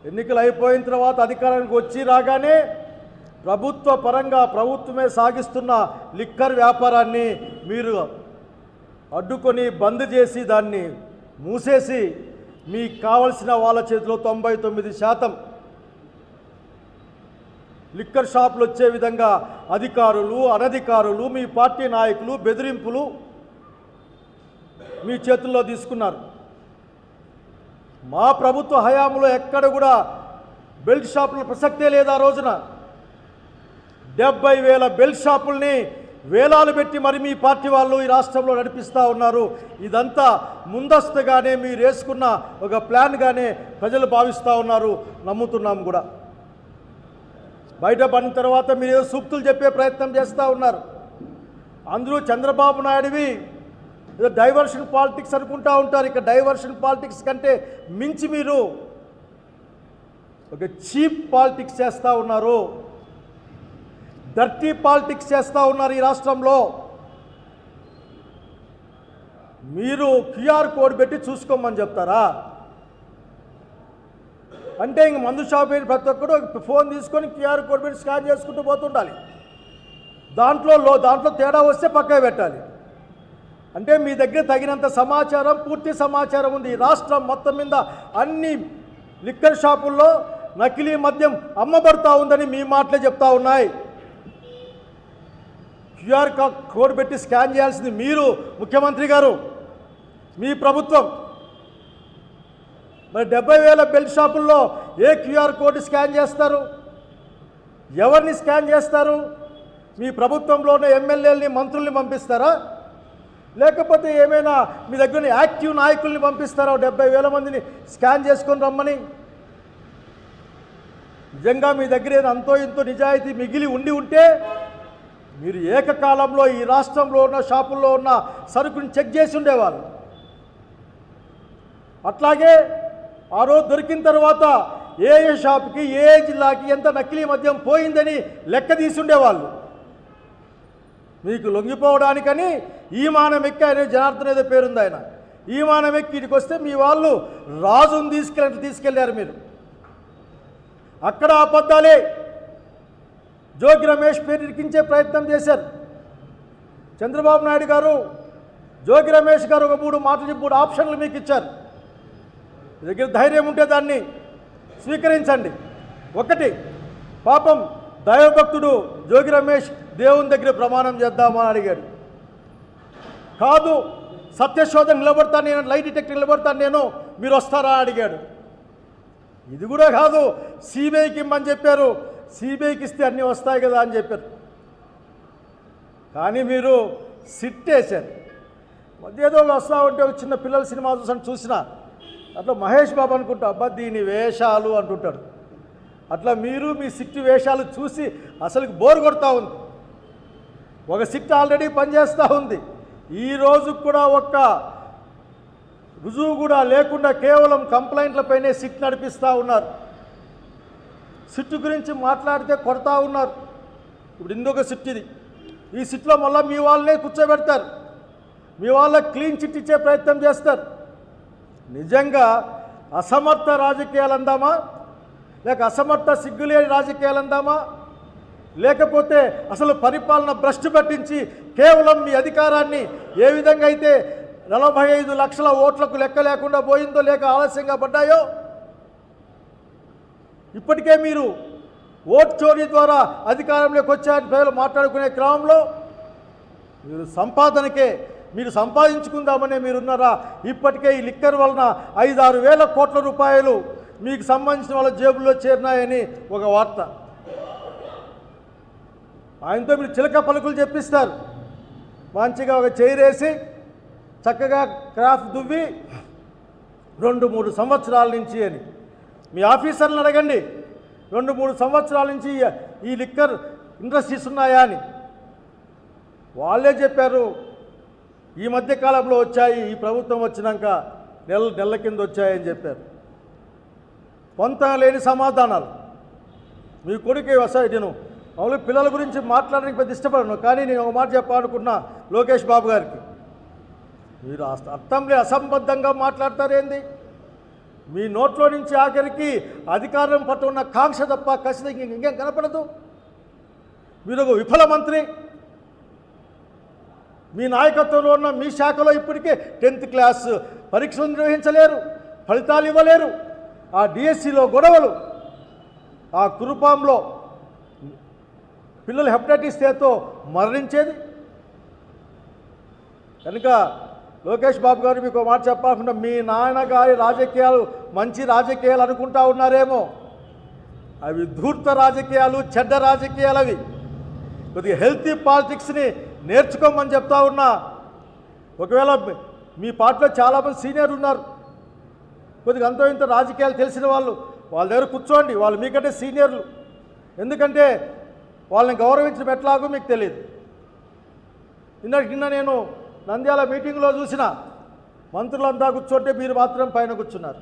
ఎన్నికలు అయిపోయిన తర్వాత అధికారానికి వచ్చి రాగానే ప్రభుత్వ పరంగా ప్రభుత్వమే సాగిస్తున్న లిక్కర్ వ్యాపారాన్ని మీరు అడ్డుకొని బంద్ చేసి దాన్ని మూసేసి మీకు కావలసిన వాళ్ళ చేతిలో 99% లిక్కర్ షాపులు వచ్చే విధంగా అధికారులు అనధికారులు మీ పార్టీ నాయకులు బెదిరింపులు మీ చేతుల్లో తీసుకున్నారు. మా ప్రభుత్వ హయాంలో ఎక్కడ కూడా బెల్ట్ షాపుల ప్రసక్తే లేదు. ఆ రోజున 70,000 బెల్ట్ షాపుల్ని వేలాలు పెట్టి మరి మీ పార్టీ వాళ్ళు ఈ రాష్ట్రంలో నడిపిస్తూ ఉన్నారు. ఇదంతా ముందస్తుగానే మీరు వేసుకున్న ఒక ప్లాన్గానే ప్రజలు భావిస్తూ ఉన్నారు, నమ్ముతున్నాం కూడా. బయట పడిన తర్వాత మీరు ఏదో సూక్తులు చెప్పే ప్రయత్నం చేస్తూ ఉన్నారు. అందరూ చంద్రబాబు నాయుడువి ఏదో డైవర్షన్ పాలిటిక్స్ అనుకుంటూ ఉంటారు. ఇక డైవర్షన్ పాలిటిక్స్ కంటే మించి మీరు ఒక చీప్ పాలిటిక్స్ చేస్తూ ఉన్నారు, డర్టీ పాలిటిక్స్ చేస్తూ ఉన్నారు. ఈ రాష్ట్రంలో మీరు క్యూఆర్ కోడ్ పెట్టి చూసుకోమని చెప్తారా? అంటే ఇంక మందు షాప్ అయిన ప్రతి ఒక్కరు ఫోన్ తీసుకొని క్యూఆర్ కోడ్ పెట్టి స్కాన్ చేసుకుంటూ పోతుండాలి. దాంట్లో తేడా వస్తే పక్కన పెట్టాలి. అంటే మీ దగ్గర తగినంత సమాచారం, పూర్తి సమాచారం ఉంది. ఈ రాష్ట్రం మొత్తం మీద అన్ని లిక్కర్ షాపుల్లో నకిలీ మద్యం అమ్మబడుతూ ఉందని మీ మాటలే చెప్తా ఉన్నాయి. క్యూఆర్ కోడ్ పెట్టి స్కాన్ చేయాల్సింది మీరు, ముఖ్యమంత్రి గారు, మీ ప్రభుత్వం. మరి 70,000 బెల్ట్ షాపుల్లో ఏ క్యూఆర్ కోడ్ స్కాన్ చేస్తారు? ఎవరిని స్కాన్ చేస్తారు? మీ ప్రభుత్వంలోనే ఎమ్మెల్యేలని మంత్రుల్ని పంపిస్తారా? లేకపోతే ఏమైనా మీ దగ్గర యాక్టివ్ నాయకుల్ని పంపిస్తారా 70,000 మందిని స్కాన్ చేసుకొని రమ్మని? నిజంగా మీ దగ్గర అంతో ఇంతో నిజాయితీ మిగిలి ఉంటే మీరు ఏకకాలంలో ఈ రాష్ట్రంలో ఉన్న షాపుల్లో ఉన్న సరుకుని చెక్ చేసి ఉండేవాళ్ళు. అట్లాగే ఆ రోజు దొరికిన తర్వాత ఏ షాపుకి ఏ జిల్లాకి ఎంత నకిలీ మద్యం పోయిందని లెక్క తీసి ఉండేవాళ్ళు. మీకు లొంగిపోవడానికని ఈమానం ఎక్కి ఆయన జనార్దన్ ఏదో పేరుంది, ఆయన ఈమానం ఎక్కి ఇటుకు వస్తే మీ వాళ్ళు రాజును తీసుకెళ్ళారు మీరు. అక్కడ అబద్ధాలే. జోగి రమేష్ పేరు ఇరికించే ప్రయత్నం చేశారు. చంద్రబాబు నాయుడు గారు, జోగి రమేష్ గారు ఒక 3 మాటలు 3 ఆప్షన్లు మీకు ఇచ్చారు. మీ దగ్గర ధైర్యం ఉంటే దాన్ని స్వీకరించండి. 1, పాపం దైవభక్తుడు జోగి రమేష్ దేవుని దగ్గర ప్రమాణం చేద్దామని అడిగాడు. కాదు, సత్యశోధన నిలబడతాను నేను, లై డిటెక్టర్ నిలబడతాను నేను, మీరు వస్తారా అడిగాడు. ఇది కూడా కాదు, సిబిఐకి ఇమ్మని చెప్పారు. సిబిఐకి ఇస్తే అన్నీ వస్తాయి కదా అని చెప్పారు. కానీ మీరు సిట్ వేశారు. మధ్య ఏదో వస్తూ ఉంటే ఒక చిన్న పిల్లల సినిమా చూసిన అట్లా మహేష్ బాబు అనుకుంటా, అబ్బా దీని వేషాలు అంటుంటాడు. అట్లా మీరు మీ సిట్టు వేషాలు చూసి అసలుకి బోర్ కొడతా ఉంది. ఒక సిట్ ఆల్రెడీ పనిచేస్తూ ఉంది. ఈరోజు కూడా ఒక్క రుజువు కూడా లేకుండా కేవలం కంప్లైంట్లపైనే సిట్ నడిపిస్తూ ఉన్నారు. సిట్టు గురించి మాట్లాడితే కొడతా ఉన్నారు. ఇప్పుడు ఇంకొక సిట్ ఇది. ఈ సిట్లో మళ్ళీ మీ వాళ్ళనే కూర్చోబెడతారు, మీ వాళ్ళకి క్లీన్ చిట్ ఇచ్చే ప్రయత్నం చేస్తారు. నిజంగా అసమర్థ రాజకీయాలు అందామా, లేక అసమర్థ సిగ్గులేని రాజకీయాలు అందామా, లేకపోతే అసలు పరిపాలన భ్రష్టు పట్టించి కేవలం మీ అధికారాన్ని ఏ విధంగా అయితే 45 లక్షల ఓట్లకు లెక్క లేకుండా పోయిందో, లేక ఆలస్యంగా పడ్డాయో, ఇప్పటికే మీరు ఓట్ చోరీ ద్వారా అధికారంలోకి వచ్చారని ప్రజలు మాట్లాడుకునే క్రమంలో మీరు సంపాదించుకుందామనే మీరున్నారా? ఇప్పటికే ఈ లిక్కర్ వలన 5-6 వేల కోట్ల రూపాయలు మీకు సంబంధించిన వాళ్ళ జేబుల్లో చేరినాయని ఒక వార్త. ఆయనతో మీరు చిలక పలుకులు చెప్పిస్తారు. మంచిగా ఒక చైరేసి చక్కగా క్రాఫ్ట్ దువ్వి 2-3 సంవత్సరాల నుంచి అని మీ ఆఫీసర్లను అడగండి. 2-3 సంవత్సరాల నుంచి ఈ లిక్కర్ ఇండస్ట్రీస్ ఉన్నాయా అని. వాళ్ళే చెప్పారు ఈ మధ్య కాలంలో వచ్చాయి, ఈ ప్రభుత్వం వచ్చినాక నెల కింద వచ్చాయని చెప్పారు. పొంతం లేని సమాధానాలు. మీ కొడుకే వస్తాయి. నేను మామూలుగా పిల్లల గురించి మాట్లాడడానికి పెద్ద ఇష్టపడను, కానీ నేను ఒక మాట చెప్పాలనుకున్నా లోకేష్ బాబు గారికి. మీరు అర్థంలో అసంబద్ధంగా మాట్లాడతారేంది? మీ నోట్లో నుంచి ఆఖరికి అధికారం పట్ల ఉన్న కాంక్ష తప్ప ఖచ్చితంగా ఇంకేం కనపడదు. మీరు ఒక విఫల మంత్రి. మీ నాయకత్వంలో ఉన్న మీ శాఖలో ఇప్పటికే 10th క్లాస్ పరీక్షలు నిర్వహించలేరు, ఫలితాలు ఇవ్వలేరు. ఆ డిఎస్సిలో గొడవలు, ఆ కురుపాంలో పిల్లలు హెపటైటిస్ ఏతో మరణించేది. కనుక లోకేష్ బాబు గారు మీకు మాట చెప్పకుండా మీ నాన్నగారి రాజకీయాలు మంచి రాజకీయాలు అనుకుంటా ఉన్నారేమో. అవి ధూర్త రాజకీయాలు, చెడ్డ రాజకీయాలు. అవి కొద్దిగా హెల్తీ పాలిటిక్స్ని నేర్చుకోమని చెప్తా ఉన్నా. ఒకవేళ మీ పార్టీలో చాలామంది సీనియర్లు ఉన్నారు, కొద్దిగా అంతో ఇంత రాజకీయాలు తెలిసిన వాళ్ళు, వాళ్ళ దగ్గర కూర్చోండి. వాళ్ళు మీకంటే సీనియర్లు. ఎందుకంటే వాళ్ళని గౌరవించడం ఎట్లాగో మీకు తెలియదు. నిన్న నేను నంద్యాల మీటింగ్లో చూసిన మంత్రులంతా కూర్చోంటే మీరు మాత్రం పైన కూర్చున్నారు.